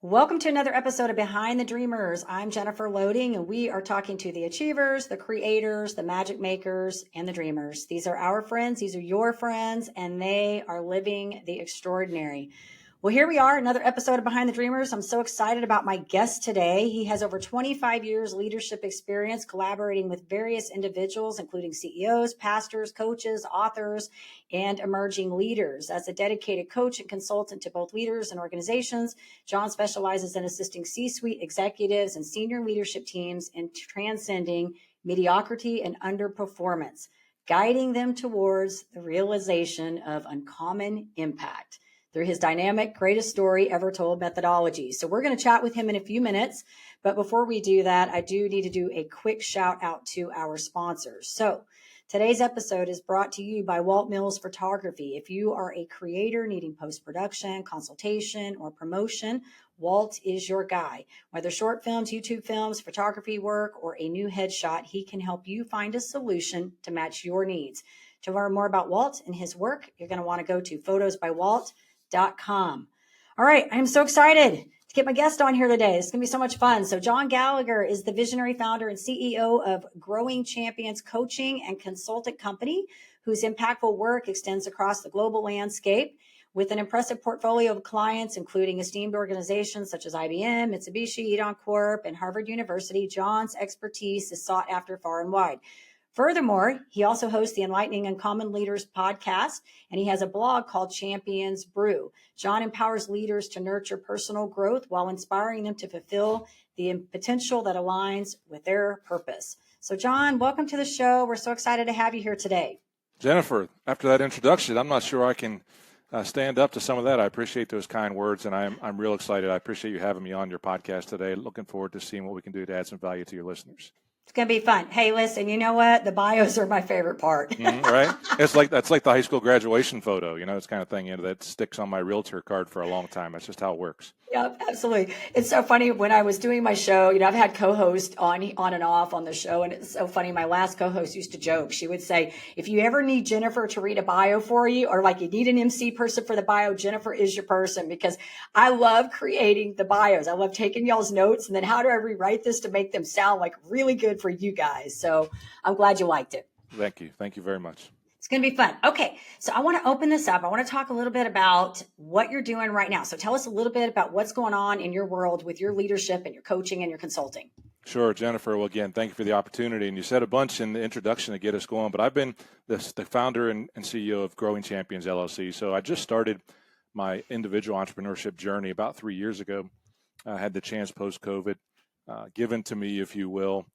Welcome to another episode of Behind the Dreamers. I'm Jennifer Loading, and we are talking to the achievers, the creators, the magic makers, and the dreamers. These are our friends. These are your friends, and they are living the extraordinary. Well, here we are, another episode of Behind the Dreamers. I'm so excited about my guest today. He has over 25 years leadership experience collaborating with various individuals, including CEOs, pastors, coaches, authors, and emerging leaders. As a dedicated coach and consultant to both leaders and organizations, John specializes in assisting C-suite executives and senior leadership teams in transcending mediocrity and underperformance, guiding them towards the realization of uncommon impact through his dynamic greatest story ever told methodology. So we're going to chat with him in a few minutes. But before we do that, I do need to do a quick shout out to our sponsors. So today's episode is brought to you by Walt Mills Photography. If you are a creator needing post-production, consultation, or promotion, Walt is your guy. Whether short films, YouTube films, photography work, or a new headshot, he can help you find a solution to match your needs. To learn more about Walt and his work, you're going to want to go to photosbywalt.com. All right, I'm so excited to get my guest on here today. It's going to be so much fun. So John Gallagher is the visionary founder and CEO of Growing Champions Coaching and Consultant Company, whose impactful work extends across the global landscape. With an impressive portfolio of clients, including esteemed organizations such as IBM, Mitsubishi, Eaton Corp, and Harvard University, John's expertise is sought after far and wide. Furthermore, he also hosts the Enlightening Uncommon Leaders podcast, and he has a blog called Champions Brew. John empowers leaders to nurture personal growth while inspiring them to fulfill the potential that aligns with their purpose. So, John, welcome to the show. We're so excited to have you here today. Jennifer, after that introduction, I'm not sure I can stand up to some of that. I appreciate those kind words, and I'm real excited. I appreciate you having me on your podcast today. Looking forward to seeing what we can do to add some value to your listeners. It's going to be fun. Hey, listen, you know what? The bios are my favorite part. Right? That's like the high school graduation photo, it's kind of thing, that sticks on my realtor card for a long time. That's just how it works. Yep, absolutely. It's so funny when I was doing my show, I've had co-hosts on and off on the show. And it's so funny. My last co-host used to joke. She would say, if you ever need Jennifer to read a bio for you, or like you need an MC person for the bio, Jennifer is your person, because I love creating the bios. I love taking y'all's notes. And then how do I rewrite this to make them sound like really good for you guys? So I'm glad you liked it. Thank you. Thank you very much. It's going to be fun. Okay. So I want to open this up. I want to talk a little bit about what you're doing right now. So tell us a little bit about what's going on in your world with your leadership and your coaching and your consulting. Sure, Jennifer. Well, again, thank you for the opportunity. And you said a bunch in the introduction to get us going, but I've been the founder and CEO of Growing Champions, LLC. So I just started my individual entrepreneurship journey about 3 years ago. I had the chance post-COVID given to me, if you will,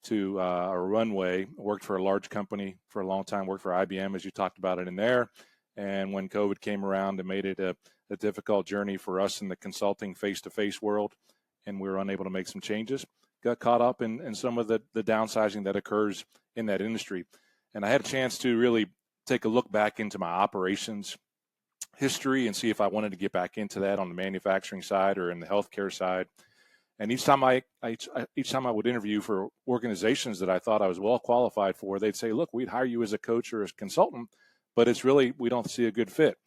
to a runway. Worked for a large company for a long time, worked for IBM, as you talked about it in there. And when COVID came around, it made it a difficult journey for us in the consulting face-to-face world, and we were unable to make some changes. Got caught up in some of the downsizing that occurs in that industry. And I had a chance to really take a look back into my operations history and see if I wanted to get back into that on the manufacturing side or in the healthcare side. And each time I would interview for organizations that I thought I was well qualified for, they'd say, look, we'd hire you as a coach or as a consultant, but it's really, we don't see a good fit.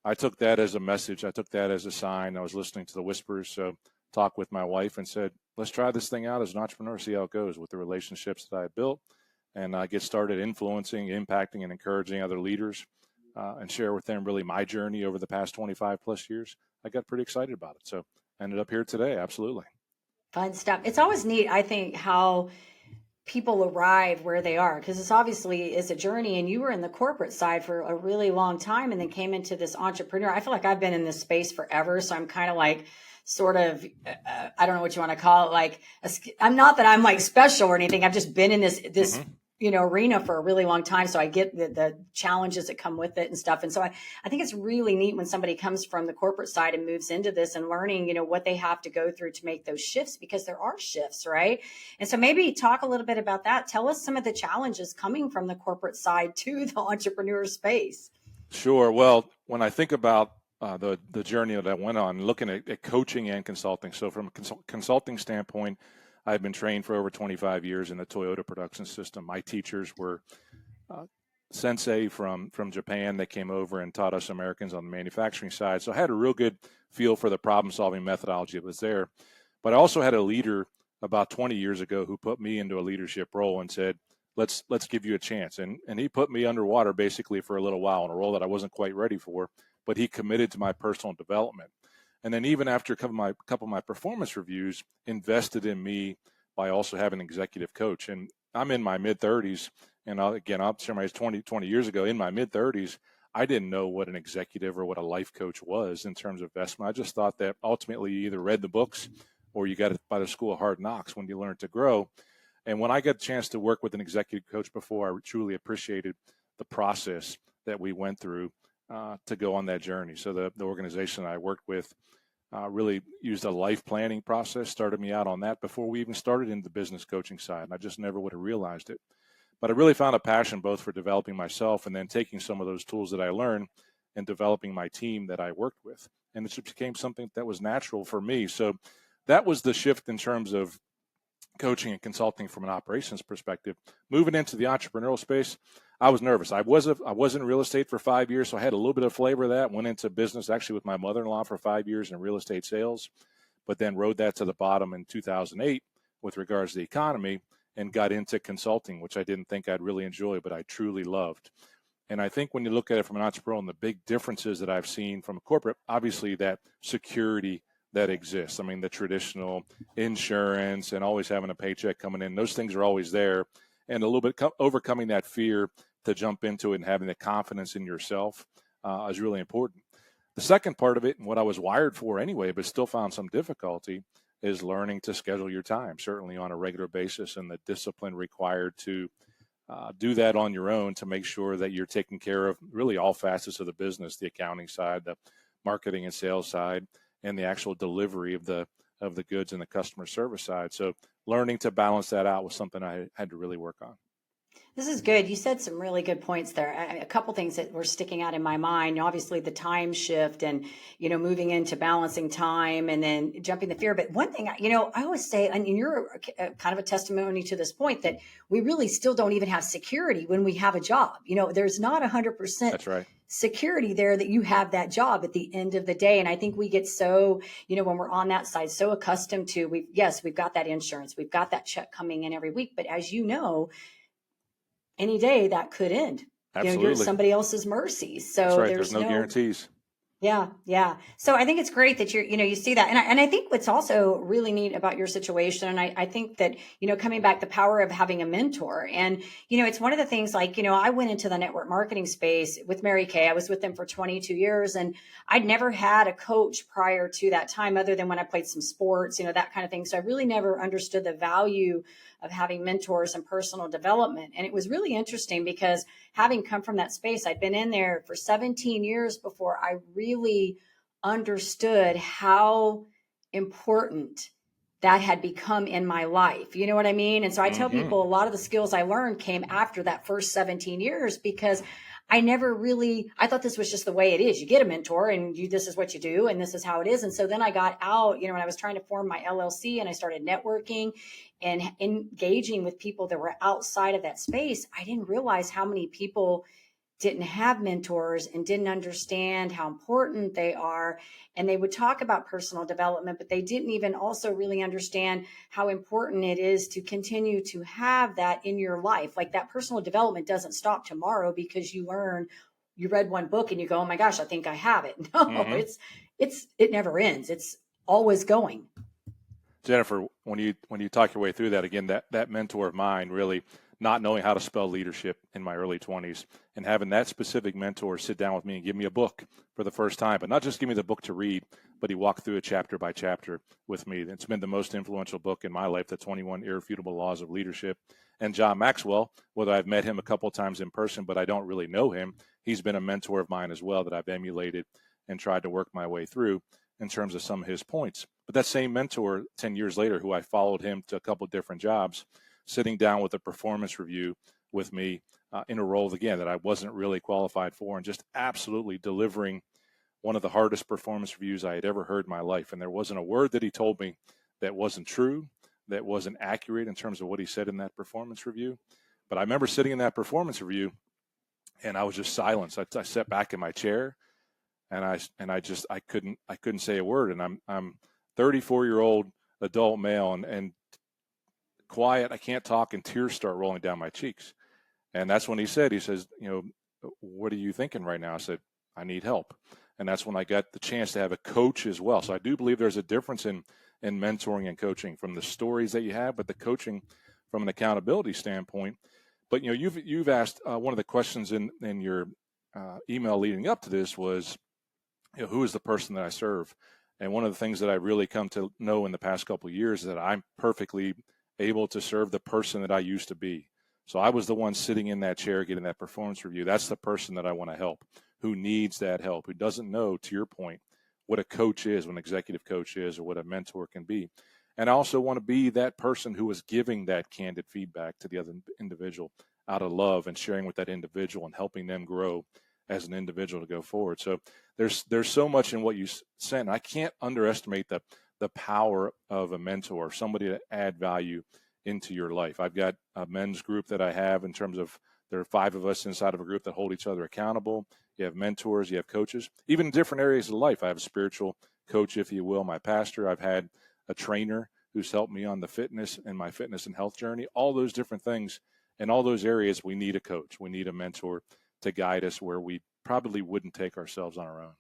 I took that as a message. I took that as a sign. I was listening to the whispers. So talked with my wife and said, let's try this thing out as an entrepreneur, see how it goes with the relationships that I had built, and get started influencing, impacting, and encouraging other leaders and share with them really my journey over the past 25 plus years. I got pretty excited about it. So I ended up here today. Absolutely. Fun stuff. It's always neat, I think, how people arrive where they are, because it's obviously is a journey, and you were in the corporate side for a really long time and then came into this entrepreneur. I feel like I've been in this space forever. So I'm kind of like, sort of, I don't know what you want to call it. Like, I'm not that I'm like special or anything. I've just been in this arena for a really long time. So I get the challenges that come with it and stuff. And so I think it's really neat when somebody comes from the corporate side and moves into this and learning, what they have to go through to make those shifts, because there are shifts, right? And so maybe talk a little bit about that. Tell us some of the challenges coming from the corporate side to the entrepreneur space. Sure. Well, when I think about the journey that I went on, looking at coaching and consulting. So from a consulting standpoint, I've been trained for over 25 years in the Toyota production system. My teachers were sensei from Japan that came over and taught us Americans on the manufacturing side. So I had a real good feel for the problem-solving methodology that was there. But I also had a leader about 20 years ago who put me into a leadership role and said, let's give you a chance. And he put me underwater basically for a little while in a role that I wasn't quite ready for, but he committed to my personal development. And then even after a couple of my performance reviews, invested in me by also having an executive coach. And I'm in my mid-30s, and I'll share my age 20 years ago. In my mid-30s, I didn't know what an executive or what a life coach was in terms of investment. I just thought that ultimately you either read the books or you got it by the school of hard knocks when you learn to grow. And when I got a chance to work with an executive coach before, I truly appreciated the process that we went through to go on that journey. So the organization I worked with really used a life planning process, started me out on that before we even started in the business coaching side. And I just never would have realized it. But I really found a passion both for developing myself and then taking some of those tools that I learned and developing my team that I worked with. And it just became something that was natural for me. So that was the shift in terms of coaching and consulting from an operations perspective. Moving into the entrepreneurial space, I was nervous. I was in real estate for 5 years, so I had a little bit of flavor of that. Went into business actually with my mother-in-law for 5 years in real estate sales, but then rode that to the bottom in 2008 with regards to the economy and got into consulting, which I didn't think I'd really enjoy, but I truly loved. And I think when you look at it from an entrepreneur and the big differences that I've seen from a corporate, obviously that security that exists. I mean, the traditional insurance and always having a paycheck coming in, those things are always there. And a little bit overcoming that fear to jump into it and having the confidence in yourself is really important. The second part of it, and what I was wired for anyway, but still found some difficulty, is learning to schedule your time, certainly on a regular basis, and the discipline required to do that on your own to make sure that you're taking care of really all facets of the business, the accounting side, the marketing and sales side, and the actual delivery of the goods and the customer service side. So learning to balance that out was something I had to really work on. This is good. You said some really good points there. A couple things that were sticking out in my mind. Obviously, the time shift and, moving into balancing time and then jumping the fear. But one thing, I always say, and you're kind of a testimony to this point, that we really still don't even have security when we have a job. There's not 100%. That's right. Security there that you have that job at the end of the day. And I think we get so, when we're on that side, so accustomed to, we've got that insurance, we've got that check coming in every week. But as you know, any day that could end. Absolutely. You're at somebody else's mercy. So That's right. there's no guarantees. Yeah. So I think it's great that you see that. And I think what's also really neat about your situation, and I think that, coming back, the power of having a mentor. And, it's one of the things like, I went into the network marketing space with Mary Kay. I was with them for 22 years and I'd never had a coach prior to that time other than when I played some sports, that kind of thing. So I really never understood the value of having mentors and personal development. And it was really interesting because having come from that space, I'd been in there for 17 years before I really understood how important that had become in my life. You know what I mean? And so I tell people a lot of the skills I learned came after that first 17 years because I thought this was just the way it is. You get a mentor and this is what you do and this is how it is. And so then I got out, when I was trying to form my LLC and I started networking and engaging with people that were outside of that space. I didn't realize how many people didn't have mentors and didn't understand how important they are. And they would talk about personal development, but they didn't even also really understand how important it is to continue to have that in your life. Like that personal development doesn't stop tomorrow because you read one book and you go, oh my gosh, I think I have it. No, it never ends. It's always going. Jennifer, when you talk your way through that, again, that mentor of mine, really not knowing how to spell leadership in my early 20s and having that specific mentor sit down with me and give me a book for the first time, but not just give me the book to read, but he walked through it chapter by chapter with me. It's been the most influential book in my life, The 21 Irrefutable Laws of Leadership. And John Maxwell, whether I've met him a couple of times in person, but I don't really know him, he's been a mentor of mine as well that I've emulated and tried to work my way through in terms of some of his points. But that same mentor 10 years later, who I followed him to a couple of different jobs, sitting down with a performance review with me in a role, again, that I wasn't really qualified for, and just absolutely delivering one of the hardest performance reviews I had ever heard in my life. And there wasn't a word that he told me that wasn't true, that wasn't accurate in terms of what he said in that performance review. But I remember sitting in that performance review And I was just silenced. I sat back in my chair, and I couldn't say a word. And I'm 34-year-old adult male, and quiet. I can't talk, and tears start rolling down my cheeks. And that's when he says, what are you thinking right now? I said, I need help. And that's when I got the chance to have a coach as well. So I do believe there's a difference in mentoring and coaching, from the stories that you have, but the coaching from an accountability standpoint. But you've asked one of the questions in your email leading up to this was, who is the person that I serve? And one of the things that I really come to know in the past couple of years is that I'm perfectly able to serve the person that I used to be. So I was the one sitting in that chair getting that performance review. That's the person that I want to help, who needs that help, who doesn't know, to your point, what a coach is, what an executive coach is, or what a mentor can be. And I also want to be that person who is giving that candid feedback to the other individual out of love, and sharing with that individual and helping them grow as an individual to go forward. So there's so much in what you sent. I can't underestimate the power of a mentor, somebody to add value into your life. I've got a men's group that I have, in terms of, there are 5 of us inside of a group that hold each other accountable. You have mentors, you have coaches, even in different areas of life. I have a spiritual coach, if you will, my pastor. I've had a trainer who's helped me on the fitness and my fitness and health journey. All those different things, in all those areas, we need a coach. We need a mentor to guide us where we probably wouldn't take ourselves on our own.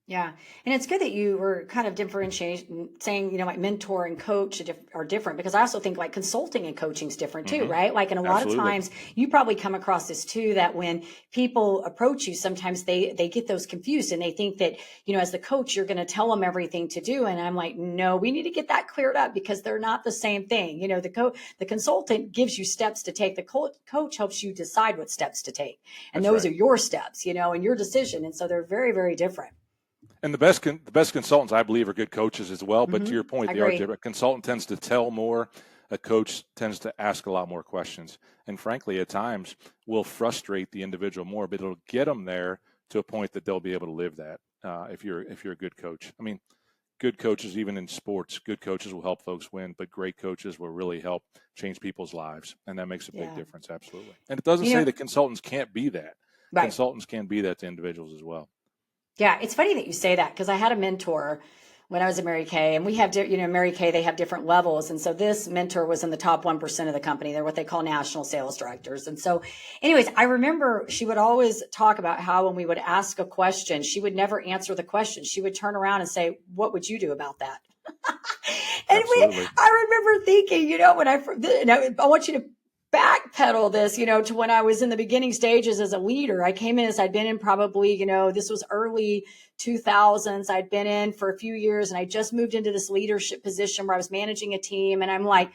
Yeah. And it's good that you were kind of differentiating, saying, like mentor and coach are different, because I also think like consulting and coaching is different too, right? Like, and a lot of times you probably come across this too, that when people approach you, sometimes they get those confused, and they think that, as the coach, you're going to tell them everything to do. And I'm like, no, we need to get that cleared up, because they're not the same thing. The consultant gives you steps to take. The coach helps you decide what steps to take. And those are your steps, and your decision. And so they're very, very different. And the best consultants, I believe, are good coaches as well. But to your point, they are different. A consultant tends to tell more. A coach tends to ask a lot more questions. And frankly, at times, will frustrate the individual more, but it'll get them there to a point that they'll be able to live that. If you're a good coach, I mean, good coaches, even in sports, good coaches will help folks win, but great coaches will really help change people's lives, and that makes a big difference. Absolutely. And it doesn't say that consultants can't be that. Right. Consultants can be that to individuals as well. Yeah, it's funny that you say that, because I had a mentor when I was at Mary Kay, and we have, Mary Kay, they have different levels. And so this mentor was in the top 1% of the company. They're what they call national sales directors. And so anyways, I remember she would always talk about how when we would ask a question, she would never answer the question. She would turn around and say, what would you do about that? And I remember thinking, when I want you to backpedal this, to when I was in the beginning stages as a leader. I came in as I'd been in probably, this was early 2000s. I'd been in for a few years, and I just moved into this leadership position where I was managing a team. And I'm like,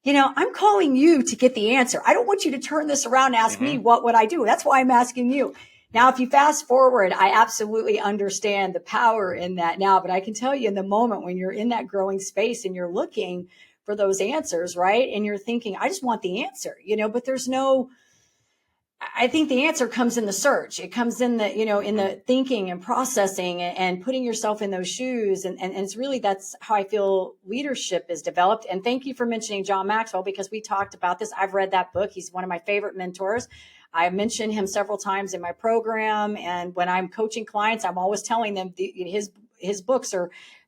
I'm calling you to get the answer. I don't want you to turn this around and ask me what would I do. That's why I'm asking you. Now, if you fast forward, I absolutely understand the power in that now, but I can tell you, in the moment when you're in that growing space and you're looking for those answers, right? And you're thinking, I just want the answer, but there's I think the answer comes in the search. It comes in the, in the thinking and processing and putting yourself in those shoes. And it's really, that's how I feel leadership is developed. And thank you for mentioning John Maxwell, because we talked about this. I've read that book. He's one of my favorite mentors. I mentioned him several times in my program. And when I'm coaching clients, I'm always telling them his books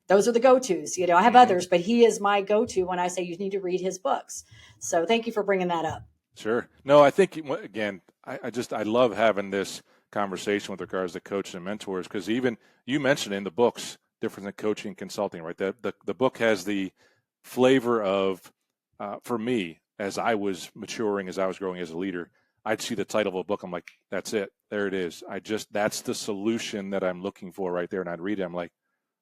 those are the go-tos. I have others, but he is my go-to when I say you need to read his books. So thank you for bringing that up. Sure. No, I think, again, I love having this conversation with regards to coaches and mentors, because even you mentioned in the books, different than coaching and consulting, right? The book has the flavor of, for me, as I was maturing, as I was growing as a leader, I'd see the title of a book. I'm like, that's it. There it is. That's the solution that I'm looking for right there. And I'd read it. I'm like,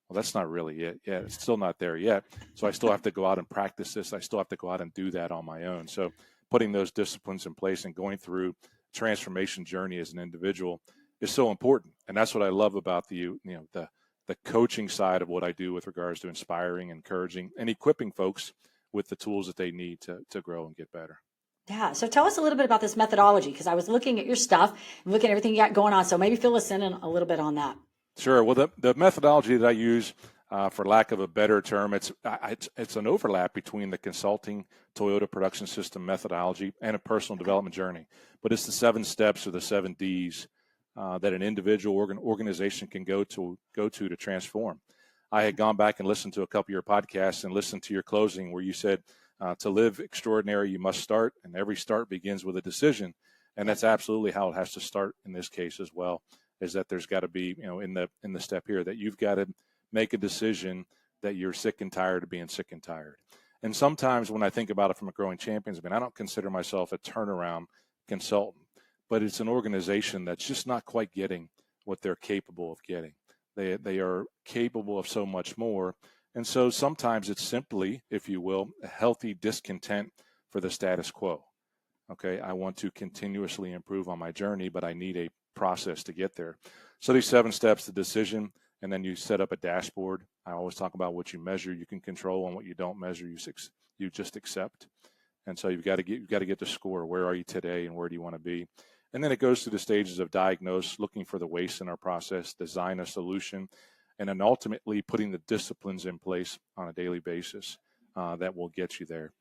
well, that's not really it. Yeah, it's still not there yet. So I still have to go out and practice this. I still have to go out and do that on my own. So putting those disciplines in place and going through transformation journey as an individual is so important. And that's what I love about the coaching side of what I do with regards to inspiring, encouraging, and equipping folks with the tools that they need to grow and get better. Yeah. So tell us a little bit about this methodology, because I was looking at your stuff and looking at everything you got going on. So maybe fill us in a little bit on that. Sure. Well, the methodology that I use, For lack of a better term, it's an overlap between the consulting Toyota production system methodology and a personal development journey. But it's the 7 steps or the 7 Ds that an individual organization can go to transform. I had gone back and listened to a couple of your podcasts and listened to your closing where you said, to live extraordinary, you must start, and every start begins with a decision. And that's absolutely how it has to start in this case as well, is that there's got to be, in the step here, that you've got to make a decision that you're sick and tired of being sick and tired. And sometimes when I think about it from a Growing Champions, I don't consider myself a turnaround consultant, but it's an organization that's just not quite getting what they're capable of getting. They are capable of so much more. And so sometimes it's simply, if you will, a healthy discontent for the status quo. Okay, I want to continuously improve on my journey, but I need a process to get there. So these 7 steps, the decision, and then you set up a dashboard. I always talk about what you measure, you can control, and what you don't measure, you just accept. And so you've got to get the score. Where are you today, and where do you want to be? And then it goes through the stages of diagnose, looking for the waste in our process, design a solution, and then ultimately putting the disciplines in place on a daily basis that will get you there.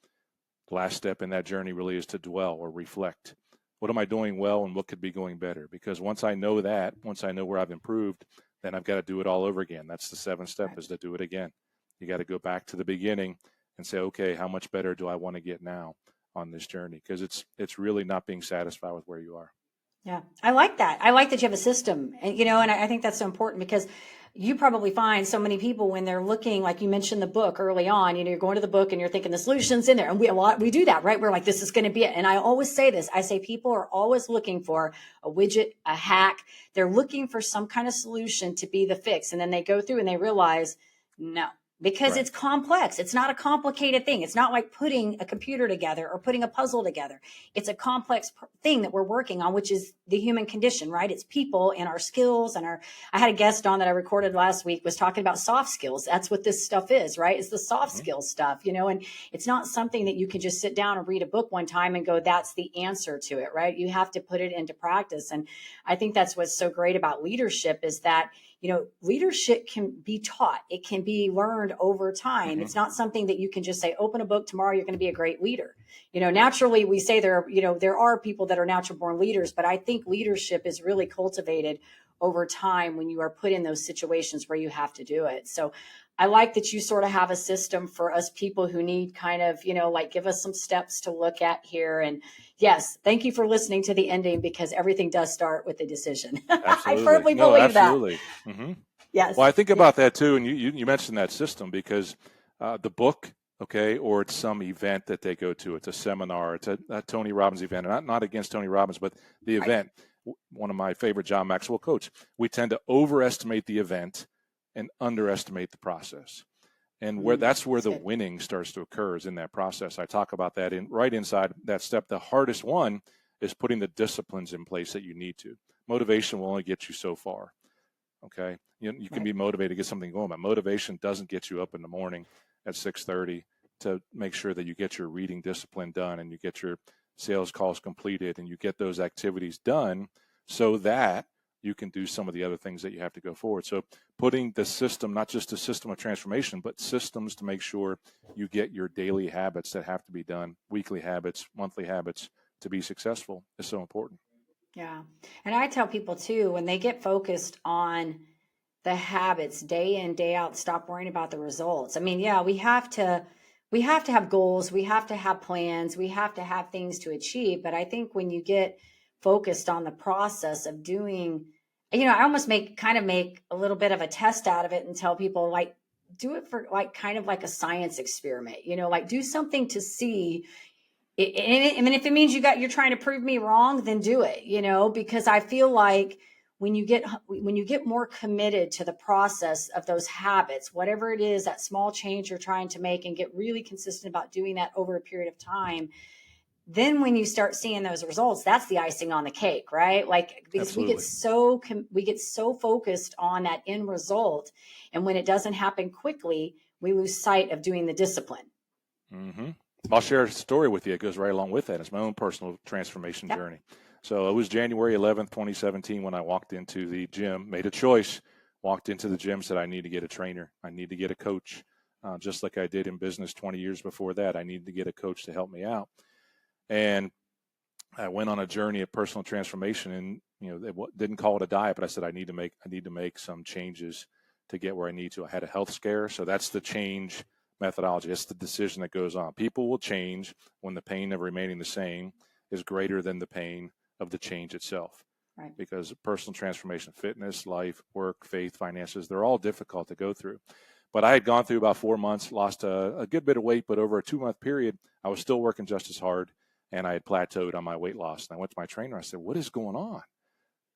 The last step in that journey really is to dwell or reflect. What am I doing well, and what could be going better? Because once I know where I've improved, then I've got to do it all over again. That's the 7th step, is to do it again. You got to go back to the beginning and say, okay, how much better do I want to get now on this journey? Because it's really not being satisfied with where you are. Yeah, I like that. I like that you have a system, and and I think that's so important because you probably find so many people when they're looking, like you mentioned the book early on, you're going to the book and you're thinking the solution's in there. And we do that, right? We're like, this is going to be it. And I always say this, I say people are always looking for a widget, a hack. They're looking for some kind of solution to be the fix. And then they go through and they realize, no, because it's complex. It's not a complicated thing. It's not like putting a computer together or putting a puzzle together. It's a complex thing that we're working on, which is the human condition, right? It's people and our skills and I had a guest on that I recorded last week was talking about soft skills. That's what this stuff is, right? It's the soft skills stuff, and it's not something that you can just sit down and read a book one time and go, that's the answer to it, right? You have to put it into practice. And I think that's what's so great about leadership is that leadership can be taught. It can be learned over time. It's not something that you can just say, open a book tomorrow, you're going to be a great leader. Naturally we say there are people that are natural born leaders, but I think leadership is really cultivated over time when you are put in those situations where you have to do it. So I like that you sort of have a system for us people who need kind of, give us some steps to look at here. And yes, thank you for listening to the ending because everything does start with a decision. I firmly believe that. Mm-hmm. Yes. Well, I think about that too. And you mentioned that system because the book, okay, or it's some event that they go to. It's a seminar. It's a Tony Robbins event. And not against Tony Robbins, but the event. One of my favorite John Maxwell quotes. We tend to overestimate the event and underestimate the process. And that's where the winning starts to occur is in that process. I talk about that right inside that step. The hardest one is putting the disciplines in place that you need to. Motivation will only get you so far. Okay. You can be motivated to get something going, but motivation doesn't get you up in the morning at 6:30 to make sure that you get your reading discipline done and you get your sales calls completed and you get those activities done so that you can do some of the other things that you have to go forward. So putting the system, not just a system of transformation, but systems to make sure you get your daily habits that have to be done, weekly habits, monthly habits to be successful is so important. Yeah. And I tell people too, when they get focused on the habits day in, day out, stop worrying about the results. I mean, yeah, we have to have goals. We have to have plans. We have to have things to achieve. But I think when you get focused on the process of doing, I almost make a little bit of a test out of it and tell people like, do it for like kind of like a science experiment, like do something to see. And if it means you're trying to prove me wrong, then do it, because I feel like when you get more committed to the process of those habits, whatever it is, that small change you're trying to make and get really consistent about doing that over a period of time, then when you start seeing those results, that's the icing on the cake, right? Like, because Absolutely. we get so focused on that end result. And when it doesn't happen quickly, we lose sight of doing the discipline. Mm-hmm. I'll share a story with you. It goes right along with that. It's my own personal transformation journey. So it was January 11th, 2017 when I walked into the gym, made a choice, walked into the gym, said, I need to get a trainer. I need to get a coach. Just like I did in business 20 years before that, I needed to get a coach to help me out. And I went on a journey of personal transformation, and they didn't call it a diet, but I said I need to make some changes to get where I need to. I had a health scare, so that's the change methodology. That's the decision that goes on. People will change when the pain of remaining the same is greater than the pain of the change itself. Right. Because personal transformation, fitness, life, work, faith, finances, they're all difficult to go through. But I had gone through about 4 months, lost a good bit of weight, but over a 2-month period, I was still working just as hard. And I had plateaued on my weight loss. And I went to my trainer. I said, what is going on?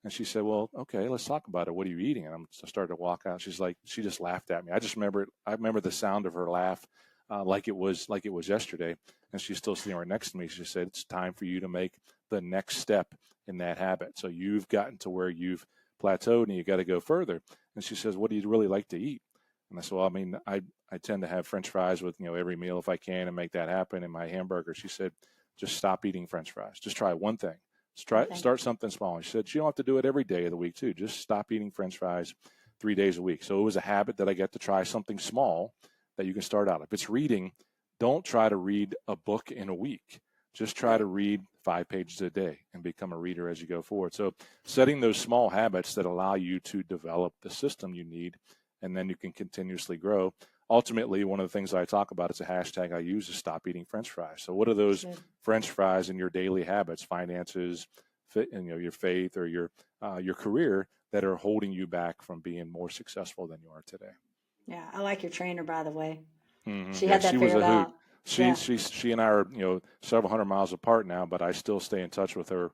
And she said, well, okay, let's talk about it. What are you eating? And I started to walk out. She's like, she just laughed at me. I just remember it. I remember the sound of her laugh like it was yesterday. And she's still sitting right next to me. She said, it's time for you to make the next step in that habit. So you've gotten to where you've plateaued and you got to go further. And she says, what do you really like to eat? And I said, well, I mean, I tend to have French fries with, every meal if I can and make that happen, and my hamburger. She said, just stop eating French fries. Just try one thing. Start something small. And she said, you don't have to do it every day of the week too. Just stop eating French fries 3 days a week. So it was a habit that I get to try something small that you can start out. If it's reading, don't try to read a book in a week. Just try to read 5 pages a day and become a reader as you go forward. So setting those small habits that allow you to develop the system you need, and then you can continuously grow. Ultimately, one of the things I talk about, it's a hashtag I use, is stop eating French fries. So what are those French fries in your daily habits, finances, your faith, or your career that are holding you back from being more successful than you are today? Yeah, I like your trainer, by the way. Mm-hmm. She had that she was figured a hoot. out. She and I are several hundred miles apart now, but I still stay in touch with her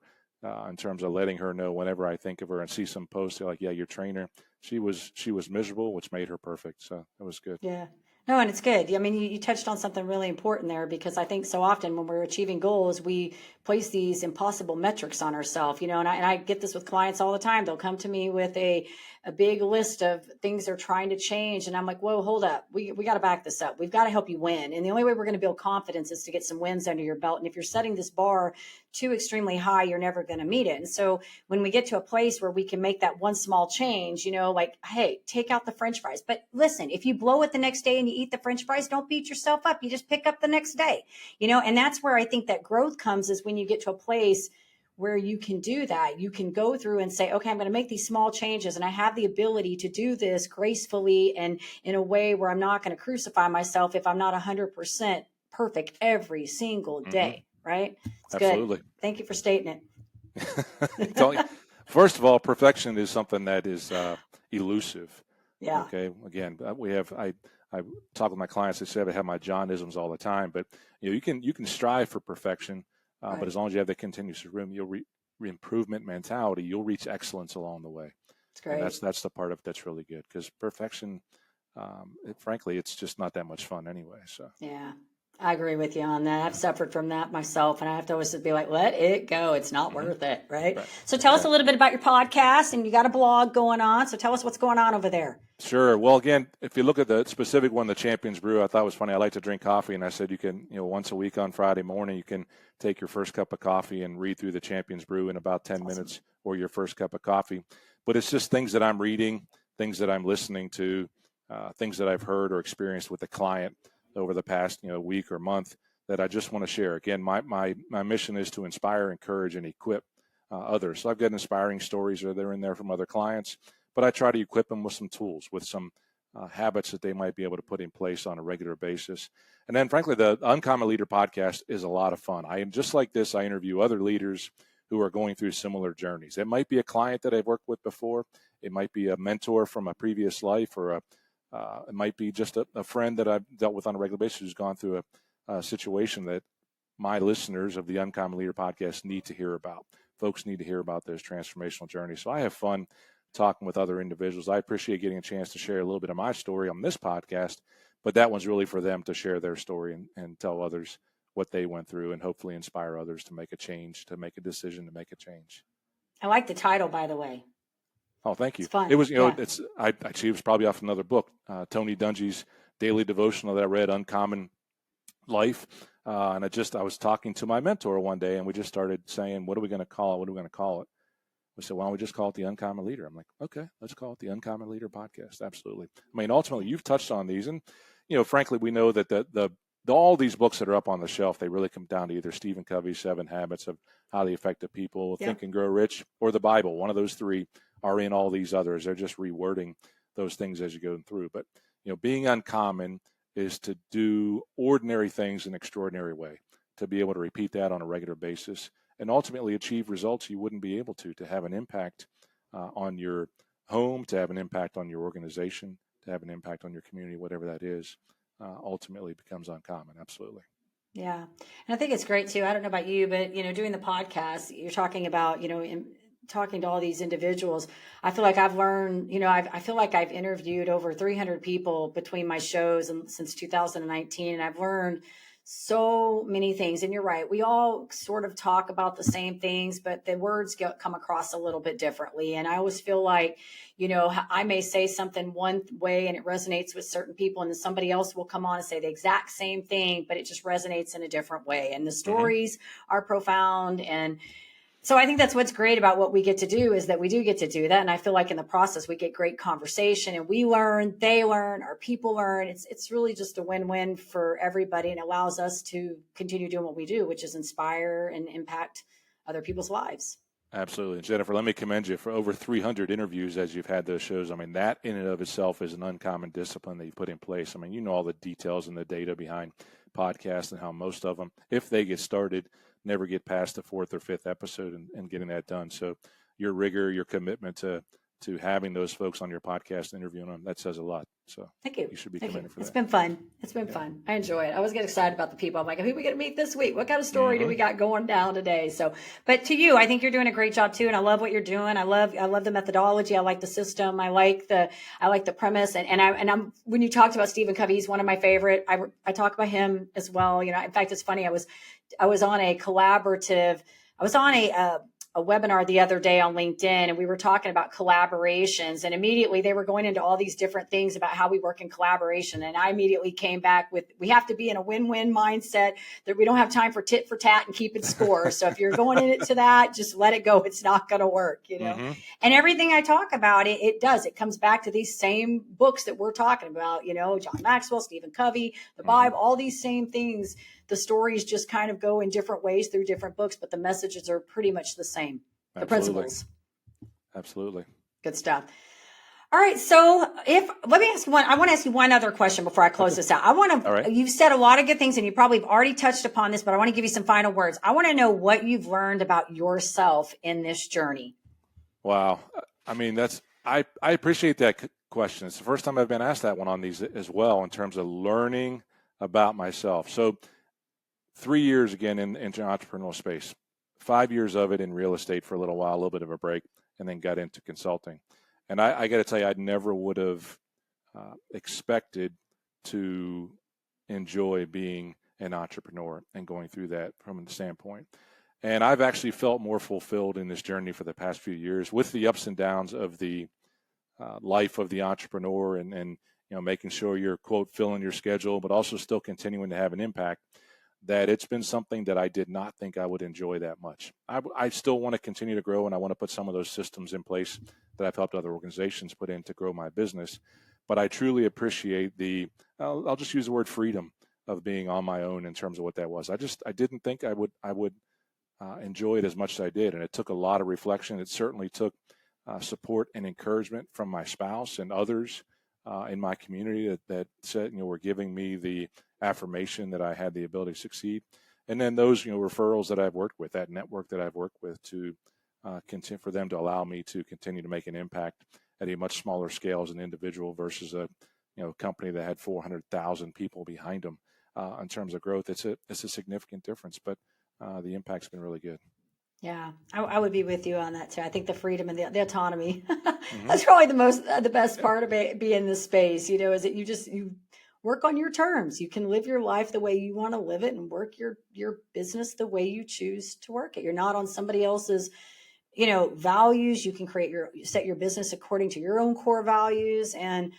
in terms of letting her know whenever I think of her and see some posts like, yeah, your trainer. She was miserable, which made her perfect. So it was good. Yeah. No, and it's good. I mean, you touched on something really important there, because I think so often when we're achieving goals, we place these impossible metrics on ourselves, and I get this with clients all the time. They'll come to me with a big list of things they're trying to change. And I'm like, whoa, hold up. We got to back this up. We've got to help you win. And the only way we're going to build confidence is to get some wins under your belt. And if you're setting this bar too extremely high, you're never going to meet it. And so when we get to a place where we can make that one small change, like, hey, take out the French fries. But listen, if you blow it the next day and you eat the French fries, don't beat yourself up. You just pick up the next day, and that's where I think that growth comes, is when you get to a place where you can do that. You can go through and say, okay, I'm going to make these small changes, and I have the ability to do this gracefully and in a way where I'm not going to crucify myself if I'm not 100% perfect every single day. Right? It's Absolutely. good. Thank you for stating it. First of all, perfection is something that is elusive. Yeah. Okay. Again, I talk with my clients. They say I have my Johnisms all the time, but you can strive for perfection, but as long as you have the continuous improvement mentality, you'll reach excellence along the way. That's great. And that's the part of it that's really good, because perfection, frankly, it's just not that much fun anyway. So yeah. I agree with you on that. I've suffered from that myself, and I have to always be like, let it go. It's not worth it, right? So tell us a little bit about your podcast, and you got a blog going on. So tell us what's going on over there. Sure. Well, again, if you look at the specific one, the Champions Brew, I thought it was funny. I like to drink coffee, and I said you can, once a week on Friday morning, you can take your first cup of coffee and read through the Champions Brew in about 10 minutes, or your first cup of coffee. But it's just things that I'm reading, things that I'm listening to, things that I've heard or experienced with a client over the past week or month that I just want to share. Again, my mission is to inspire, encourage, and equip others. So I've got inspiring stories that are in there from other clients, but I try to equip them with some tools, with some habits that they might be able to put in place on a regular basis. And then, frankly, the Uncommon Leader podcast is a lot of fun. I am just like this. I interview other leaders who are going through similar journeys. It might be a client that I've worked with before. It might be a mentor from a previous life, or it might be just a friend that I've dealt with on a regular basis who's gone through a situation that my listeners of the Uncommon Leader podcast need to hear about. Folks need to hear about those transformational journeys. So I have fun talking with other individuals. I appreciate getting a chance to share a little bit of my story on this podcast, but that one's really for them to share their story and tell others what they went through, and hopefully inspire others to make a change, to make a decision, to make a change. I like the title, by the way. Oh, thank you. It's fun. It was, it was probably off another book, Tony Dungy's daily devotional that I read, Uncommon Life. And I was talking to my mentor one day, and we just started saying, what are we going to call it? What are we going to call it? we said, why don't we just call it the Uncommon Leader? I'm like, okay, let's call it the Uncommon Leader Podcast. Absolutely. I mean, ultimately, you've touched on these, and frankly, we know that all these books that are up on the shelf, they really come down to either Stephen Covey's 7 Habits of Highly Effective People, Think and Grow Rich, or the Bible. One of those 3 are in all these others. They're just rewording those things as you go through. But being uncommon is to do ordinary things in an extraordinary way, to be able to repeat that on a regular basis, and ultimately achieve results you wouldn't be able to have an impact on your home, to have an impact on your organization, to have an impact on your community, whatever that is, ultimately becomes uncommon. Absolutely. Yeah. And I think it's great too. I don't know about you, but, doing the podcast, you're talking about, talking to all these individuals. I feel like I've learned, I feel like I've interviewed over 300 people between my shows and since 2019. And I've learned so many things. And you're right. We all sort of talk about the same things, but the words come across a little bit differently. And I always feel like, I may say something one way and it resonates with certain people, and then somebody else will come on and say the exact same thing, but it just resonates in a different way. And the stories are profound. And so I think that's what's great about what we get to do, is that we do get to do that. And I feel like in the process, we get great conversation, and we learn, they learn, our people learn. It's really just a win-win for everybody, and allows us to continue doing what we do, which is inspire and impact other people's lives. Absolutely. Jennifer, let me commend you for over 300 interviews as you've had those shows. I mean, that in and of itself is an uncommon discipline that you put in place. I mean, all the details and the data behind podcasts, and how most of them, if they get started, never get past the 4th or 5th episode and getting that done. So your rigor, your commitment to having those folks on your podcast, interviewing them, that says a lot. So thank you. You should be commended for that. It's been fun. It's been fun. I enjoy it. I always get excited about the people. I'm like, who are we going to meet this week? What kind of story do we got going down today? So, but to you, I think you're doing a great job too. And I love what you're doing. I love the methodology. I like the system. I like the premise. And I'm, when you talked about Stephen Covey, he's one of my favorite. I talk about him as well. In fact, it's funny. I was on a collaborative, I was on a webinar the other day on LinkedIn, and we were talking about collaborations, and immediately they were going into all these different things about how we work in collaboration. And I immediately came back with, we have to be in a win-win mindset, that we don't have time for tit for tat and keeping score. So if you're going into that, just let it go. It's not going to work, And everything I talk about, it comes back to these same books that we're talking about, John Maxwell, Stephen Covey, the Bible, all these same things. The stories just kind of go in different ways through different books, but the messages are pretty much the same. The principles. Absolutely. Good stuff. All right. So let me ask you I want to ask you one other question before I close this out. You've said a lot of good things, and you probably have already touched upon this, but I want to give you some final words. I want to know what you've learned about yourself in this journey. Wow. I mean, I appreciate that question. It's the first time I've been asked that one on these as well, in terms of learning about myself. So 3 years again in the entrepreneurial space, 5 years of it in real estate for a little while, a little bit of a break, and then got into consulting. And I got to tell you, I never would have expected to enjoy being an entrepreneur and going through that from the standpoint. And I've actually felt more fulfilled in this journey for the past few years, with the ups and downs of the life of the entrepreneur, and making sure you're, quote, filling your schedule, but also still continuing to have an impact. That it's been something that I did not think I would enjoy that much. I still want to continue to grow, and I want to put some of those systems in place that I've helped other organizations put in to grow my business. But I truly appreciate I'll just use the word freedom of being on my own in terms of what that was. I didn't think I would enjoy it as much as I did, and it took a lot of reflection. It certainly took support and encouragement from my spouse and others in my community that said, were giving me the affirmation that I had the ability to succeed. And then those, referrals that I've worked with, that network that I've worked with, to continue, for them to allow me to continue to make an impact at a much smaller scale as an individual versus a company that had 400,000 people behind them. In terms of growth, it's a significant difference, but the impact's been really good. Yeah, I would be with you on that too. I think the freedom and the autonomy, that's probably the best part of being in this space, is that you work on your terms. You can live your life the way you want to live it, and work your business the way you choose to work it. You're not on somebody else's, values. You can set your business according to your own core values. And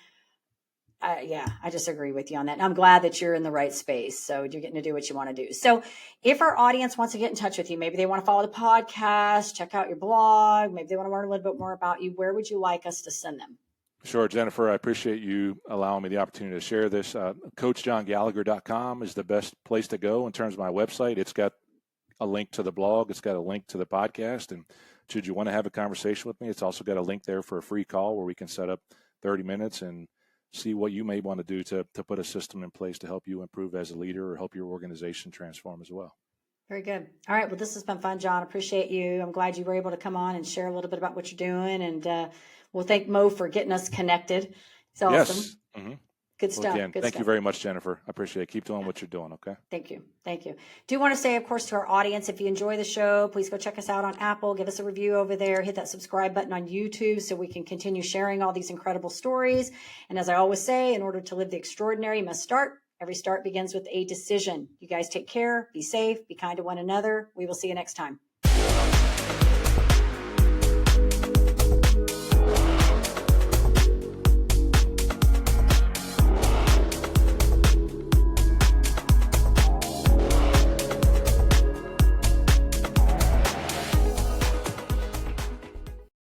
Yeah, I just agree with you on that. And I'm glad that you're in the right space. So you're getting to do what you want to do. So if our audience wants to get in touch with you, maybe they want to follow the podcast, check out your blog, maybe they want to learn a little bit more about you, where would you like us to send them? Sure, Jennifer, I appreciate you allowing me the opportunity to share this. CoachJohnGallagher.com is the best place to go in terms of my website. It's got a link to the blog. It's got a link to the podcast. And should you want to have a conversation with me, it's also got a link there for a free call where we can set up 30 minutes and see what you may want to do to put a system in place to help you improve as a leader or help your organization transform as well. Very good. All right. Well, this has been fun, John. Appreciate you. I'm glad you were able to come on and share a little bit about what you're doing. And we'll thank Mo for getting us connected. It's awesome. Yes. Mm-hmm. Good stuff. Well, again, Good thank stuff. you very much, Jennifer. I appreciate it. Keep doing what you're doing, okay? Thank you. Thank you. Do want to say, of course, to our audience, if you enjoy the show, please go check us out on Apple. Give us a review over there. Hit that subscribe button on YouTube so we can continue sharing all these incredible stories. And as I always say, in order to live the extraordinary, you must start. Every start begins with a decision. You guys take care. Be safe. Be kind to one another. We will see you next time.